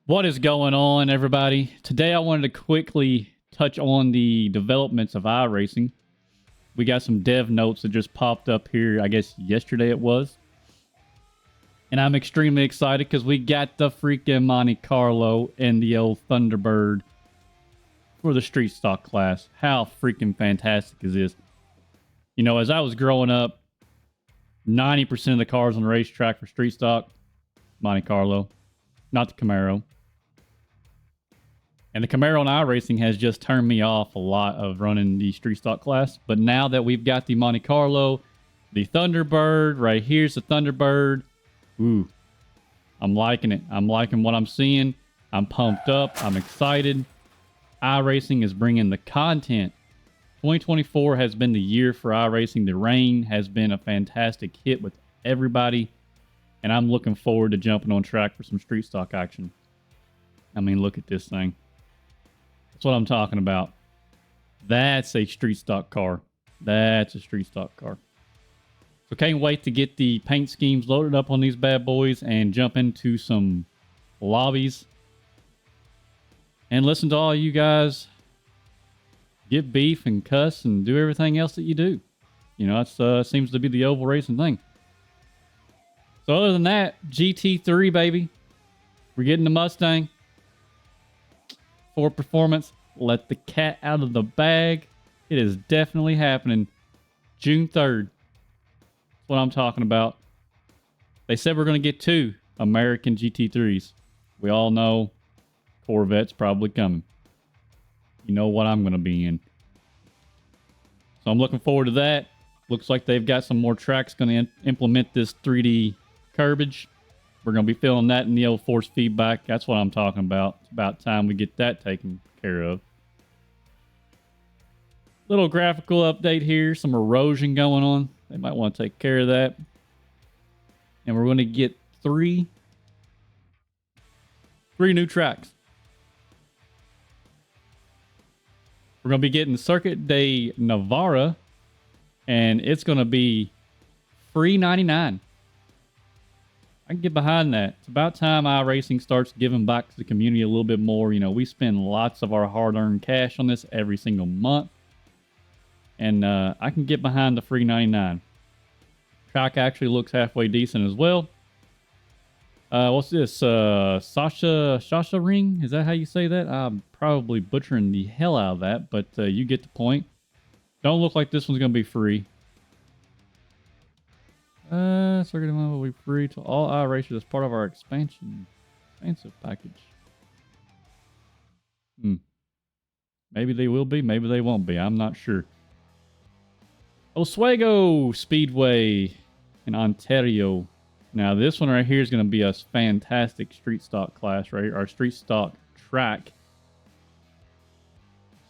What is going on, everybody? Today I wanted to quickly touch on the developments of iRacing. We got some dev notes that just popped up here, I guess yesterday it was. And I'm extremely excited because we got the freaking Monte Carlo and the old Thunderbird for the street stock class. How freaking fantastic is this? You know, as I was growing up, 90% of the cars on the racetrack for street stock, Monte Carlo, not the Camaro. And the Camaro and iRacing has just turned me off a lot of running the street stock class. But now that we've got the Monte Carlo, the Thunderbird, right here's the Thunderbird. Ooh, I'm liking it. I'm liking what I'm seeing. I'm pumped up. I'm excited. iRacing is bringing the content. 2024 has been the year for iRacing. The rain has been a fantastic hit with everybody. And I'm looking forward to jumping on track for some street stock action. I mean, look at this thing. That's what I'm talking about. That's a street stock car. That's a street stock car. So can't wait to get the paint schemes loaded up on these bad boys and jump into some lobbies. And listen to all you guys get beef and cuss and do everything else that you do. You know, that seems to be the oval racing thing. So other than that, GT3, baby. We're getting the Mustang. Ford Performance. Let the cat out of the bag. It is definitely happening. June 3rd. That's what I'm talking about. They said we're going to get 2 American GT3s. We all know Corvette's probably coming. You know what I'm going to be in. So I'm looking forward to that. Looks like they've got some more tracks going to implement this 3D curbage. We're going to be feeling that in the old force feedback. That's what I'm talking about. It's about time we get that taken care of. Little graphical update here. Some erosion going on. They might want to take care of that. And we're going to get three new tracks. We're going to be getting Circuit de Navarra. And it's going to be free 99. I can get behind that. It's about time iRacing starts giving back to the community a little bit more. You know, we spend lots of our hard-earned cash on this every single month. And I can get behind the free 99. Track actually looks halfway decent as well. What's this? Sasha Ring? Is that how you say that? I'm probably butchering the hell out of that, but you get the point. Don't look like this one's going to be free. Circuit will be free to all iRacers as part of our expansive package. Maybe they will be, maybe they won't be. I'm not sure. Oswego Speedway in Ontario. Now this one right here is going to be a fantastic street stock class, right? Our street stock track.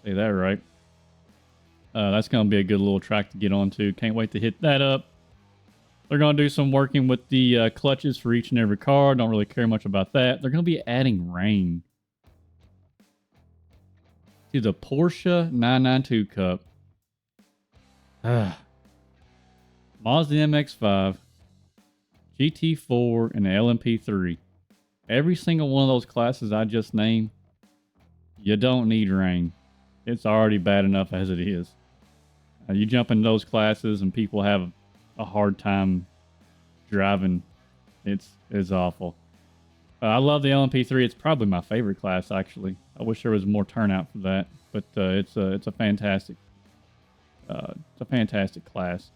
Say that right. That's going to be a good little track to get onto. Can't wait to hit that up. They're going to do some working with the clutches for each and every car. Don't really care much about that. They're going to be adding rain to the Porsche 992 Cup. Mazda MX-5, GT4, and the LMP3. Every single one of those classes I just named, you don't need rain. It's already bad enough as it is. You jump in those classes and people have a hard time driving. It's awful. I love the LMP3. It's probably my favorite class, actually. I wish there was more turnout for that, but it's a fantastic class.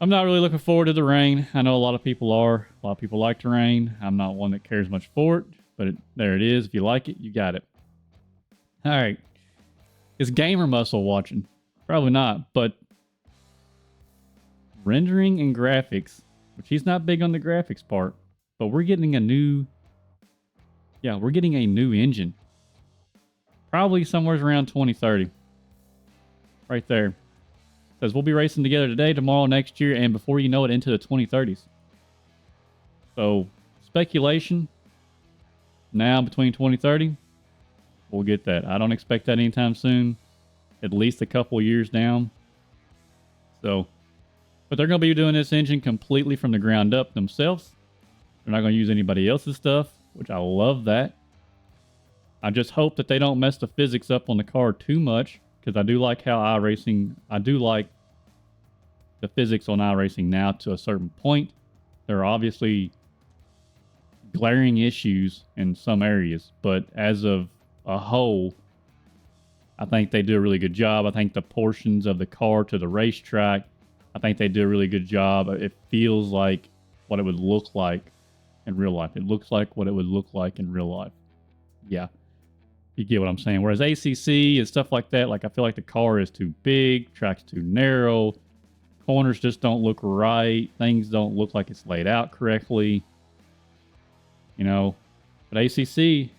I'm not really looking forward to the rain. I know a lot of people are. A lot of people like the rain. I'm not one that cares much for it, but there it is. If you like it, you got it. All right. Is Gamer Muscle watching? Probably not, but rendering and graphics, which he's not big on the graphics part, but we're getting a new engine. Probably somewhere around 2030. Right there. It says we'll be racing together today, tomorrow, next year, and before you know it, into the 2030s. So, speculation. Now, between 2030, we'll get that. I don't expect that anytime soon. At least a couple years down. So, but they're going to be doing this engine completely from the ground up themselves. They're not going to use anybody else's stuff. which I love that. I just hope that they don't mess the physics up on the car too much, because I do like how I do like the physics on iRacing now to a certain point. There are obviously glaring issues in some areas, but as of a whole, I think they do a really good job. I think the portions of the car to the racetrack, I think they do a really good job. It feels like what it would look like in real life. It looks like what it would look like in real life. Yeah, you get what I'm saying. Whereas ACC and stuff like that, like I feel like the car is too big, track's too narrow, corners just don't look right, things don't look like it's laid out correctly. You know, but ACC,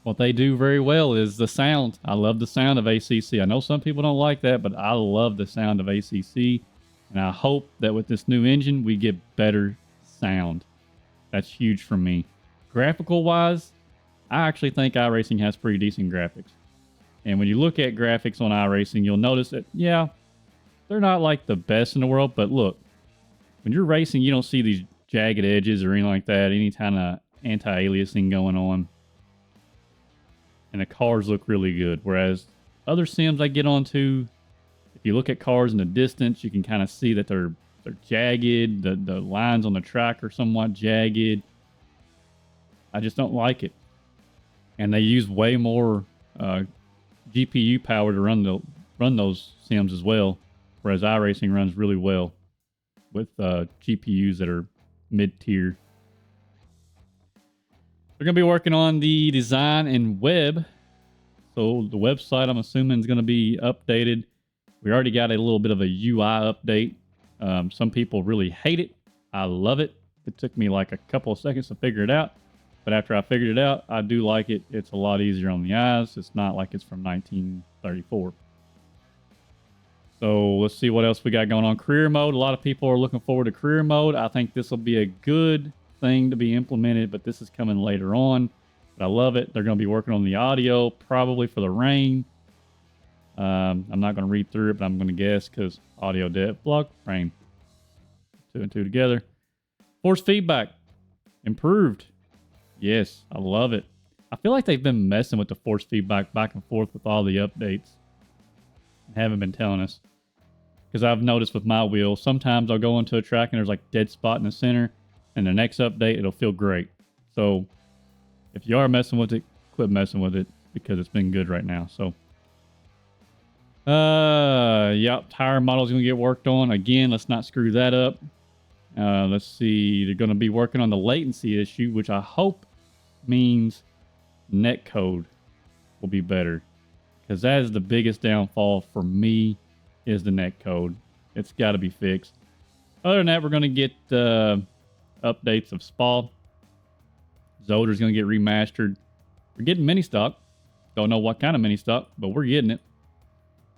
what they do very well is the sound. I love the sound of ACC. I know some people don't like that, but I love the sound of ACC. And I hope that with this new engine, we get better sound. That's huge for me. Graphical wise, I actually think iRacing has pretty decent graphics. And when you look at graphics on iRacing, you'll notice that, yeah, they're not like the best in the world. But look, when you're racing, you don't see these jagged edges or anything like that, any kind of anti-aliasing going on. And the cars look really good. Whereas other sims I get onto, if you look at cars in the distance, you can kind of see that they're jagged. The lines on the track are somewhat jagged. I just don't like it. And they use way more GPU power to run those sims as well. Whereas iRacing runs really well with GPUs that are mid-tier. They're going to be working on the design and web. So the website, I'm assuming, is going to be updated. We already got a little bit of a UI update. Some people really hate it. I love it. It took me like a couple of seconds to figure it out. But after I figured it out, I do like it. It's a lot easier on the eyes. It's not like it's from 1934. So let's see what else we got going on. Career mode. A lot of people are looking forward to career mode. I think this will be a good thing to be implemented, but this is coming later on. But I love it. They're going to be working on the audio probably for the rain. I'm not going to read through it, but I'm going to guess because audio depth block rain. 2 and 2 together. Force feedback improved. Yes, I love it. I feel like they've been messing with the force feedback back and forth with all the updates. Haven't been telling us. Because I've noticed with my wheel, sometimes I'll go into a track and there's like dead spot in the center, and the next update it'll feel great. So if you are messing with it, quit messing with it because it's been good right now. So yep, tire model's gonna get worked on. Again, let's not screw that up. Let's see, they're gonna be working on the latency issue, which I hope means netcode will be better. Because that is the biggest downfall for me, is the netcode. It's got to be fixed. Other than that, we're going to get updates of Spa. Zoder's going to get remastered. We're getting mini stock. Don't know what kind of mini stock, but we're getting it.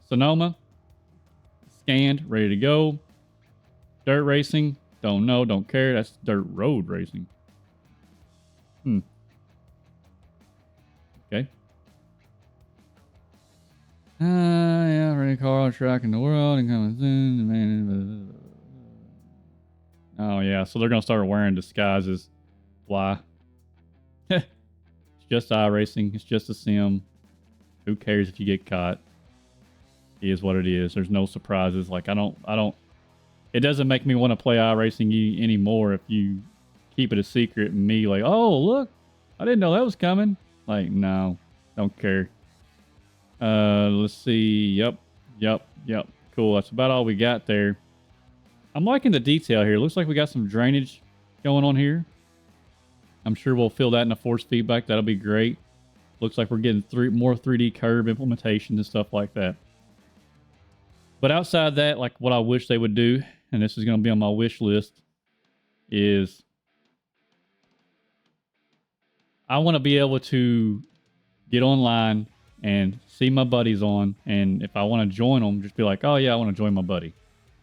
Sonoma, scanned, ready to go. Dirt racing, don't know, don't care. That's dirt road racing. Okay. Yeah, ready car on track in the world and coming soon. Oh yeah, so they're gonna start wearing disguises. Why? It's just iRacing. It's just a sim. Who cares if you get caught? It is what it is. There's no surprises. Like I don't. It doesn't make me want to play iRacing anymore if you keep it a secret and me like, oh look, I didn't know that was coming. Like no, don't care. Let's see. Yep. Cool. That's about all we got there. I'm liking the detail here. Looks like we got some drainage going on here. I'm sure we'll fill that in the force feedback. That'll be great. Looks like we're getting more 3D curve implementation and stuff like that. But outside that, like what I wish they would do, and this is going to be on my wish list, is I want to be able to get online and see my buddies on, and if I want to join them, just be like, oh yeah, I want to join my buddy,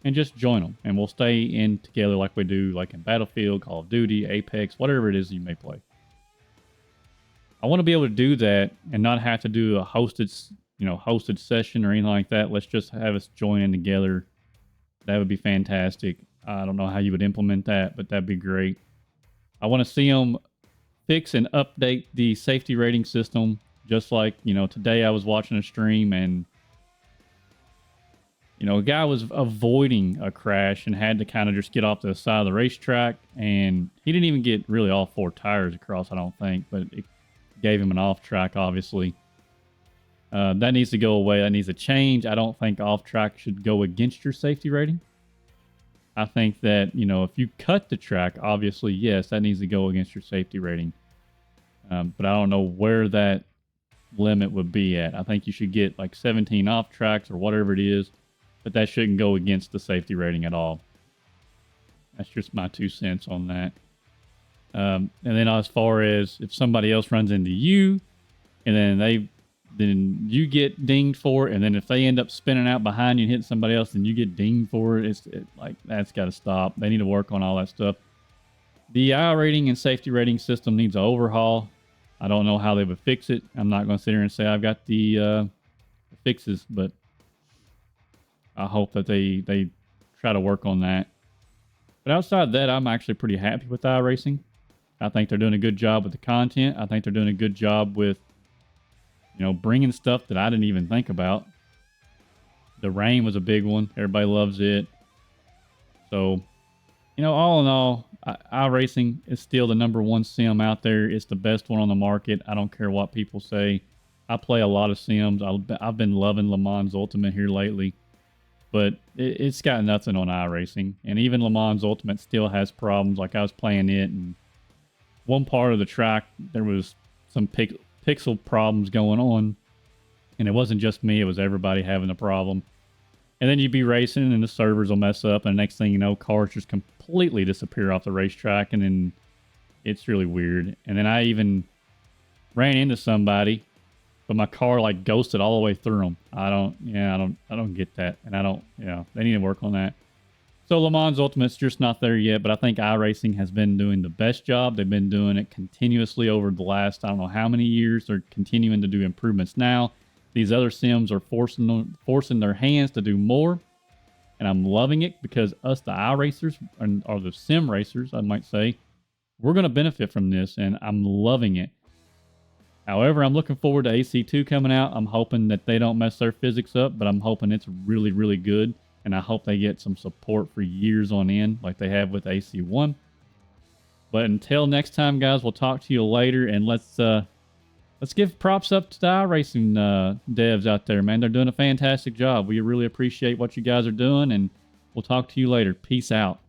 and just join them, and we'll stay in together like we do like in Battlefield, Call of Duty, Apex, whatever it is you may play. I want to be able to do that and not have to do a hosted session or anything like that. Let's just have us join in together. That would be fantastic. I don't know how you would implement that, but that'd be great. I want to see them fix and update the safety rating system. Just like, today I was watching a stream and, a guy was avoiding a crash and had to kind of just get off the side of the racetrack. And he didn't even get really all 4 tires across, I don't think, but it gave him an off track, obviously. That needs to go away. That needs to change. I don't think off track should go against your safety rating. I think that, if you cut the track, obviously, yes, that needs to go against your safety rating. But I don't know where that limit would be at. I think you should get like 17 off tracks or whatever it is, but that shouldn't go against the safety rating at all. That's just my 2 cents on that. And then as far as if somebody else runs into you and then you get dinged for it, and then if they end up spinning out behind you and hitting somebody else, then you get dinged for it. Like, that's got to stop. They need to work on all that stuff. The I rating and safety rating system needs an overhaul. I don't know how they would fix it. I'm not going to sit here and say I've got the fixes, but I hope that they try to work on that. But outside of that, I'm actually pretty happy with Iracing. I think they're doing a good job with the content. I think they're doing a good job with bringing stuff that I didn't even think about. The rain was a big one. Everybody loves it. So, all in all, Iracing is still the #1 sim out there. It's the best one on the market. I don't care what people say. I play a lot of sims. I've been loving Le Mans Ultimate here lately. But it's got nothing on Iracing. And even Le Mans Ultimate still has problems. Like, I was playing it, and one part of the track, there was some pixel problems going on, and it wasn't just me, it was everybody having a problem. And then you'd be racing and the servers will mess up, and the next thing you know, cars just completely disappear off the racetrack, and then it's really weird. And then I even ran into somebody, but my car like ghosted all the way through them. I don't get that, and they need to work on that. So Le Mans Ultimate's just not there yet, but I think Iracing has been doing the best job. They've been doing it continuously over the last, I don't know how many years. They're continuing to do improvements now. These other sims are forcing their hands to do more, and I'm loving it because us, the iRacers, or the sim racers, I might say, we're going to benefit from this, and I'm loving it. However, I'm looking forward to AC2 coming out. I'm hoping that they don't mess their physics up, but I'm hoping it's really, really good. And I hope they get some support for years on end like they have with AC1. But until next time, guys, we'll talk to you later. And let's give props up to the iRacing devs out there, man. They're doing a fantastic job. We really appreciate what you guys are doing. And we'll talk to you later. Peace out.